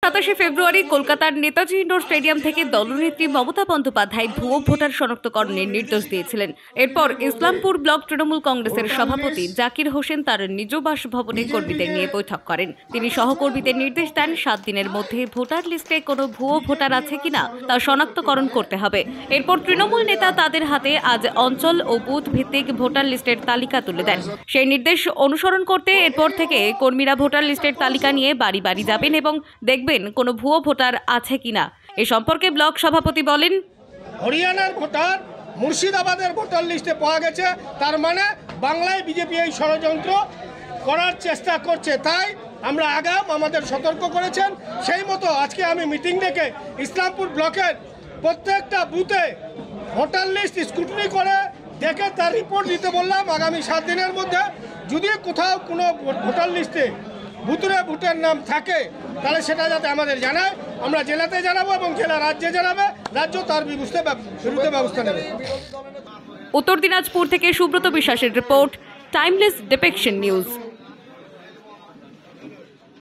27 ফেব্রুয়ারি কলকাতার Netaji indoor stadium থেকে দলনেত্রী মমতা বন্দ্যোপাধ্যায় ভুয়ো ভোটার শনাক্তকরণের নির্দেশ দিয়েছিলেন। এরপর ইসলামপুর ব্লক তৃণমূল কংগ্রেসের সভাপতি জাকির হোসেন তার নিজ বাসভবনে কর্মীদের নিয়ে বৈঠক করেন। তিনি সহকর্মীদের নির্দেশ দেন 7 দিনের মধ্যে ভোটার লিস্টে কোনো ভুয়ো ভোটার আছে কিনা তা শনাক্তকরণ করতে হবে। এরপর তৃণমূল নেতা তাদের হাতে আজ অঞ্চল ও বুথ ভিত্তিক ভোটার লিস্টের তালিকা তুলে দেন। সেই নির্দেশ অনুসরণ করতে এরপর থেকে কর্মীরা ভোটার লিস্টের তালিকা নিয়ে বাড়ি বাড়ি যাবেন এবং দেখবেন কোনো ভুয়ো ভোটার আছে কিনা। এ সম্পর্কে ব্লক সভাপতি বলেন, হরিয়ানার ভোটার মুর্শিদাবাদের ভোটার লিস্টে পাওয়া গেছে, তার মানে বাংলায় বিজেপি এই ষড়যন্ত্র করার চেষ্টা করছে। তাই আমরা আগাম আমাদের সতর্ক করেছেন, সেই মতো আজকে আমি মিটিং ডেকে ইসলামপুর ব্লকের প্রত্যেকটা বুথে ভোটার লিস্ট স্ক্রুটিনি করে দেখে তার রিপোর্ট দিতে বললাম। আগামী 7 দিনের মধ্যে যদি কোথাও কোনো ভোটার লিস্টে ভুতুরে ভোটার নাম থাকে তাহলে সেটা যাতে আমাদের জানায়, আমরা জেলাতে জানাবো এবং জেলা রাজ্যে জানাবে, রাজ্য তার বিরুদ্ধে ব্যবস্থা নেবে। উত্তর দিনাজপুর থেকে সুব্রত বিশ্বাসের রিপোর্ট, টাইমলেস ডিপিকশন নিউজ।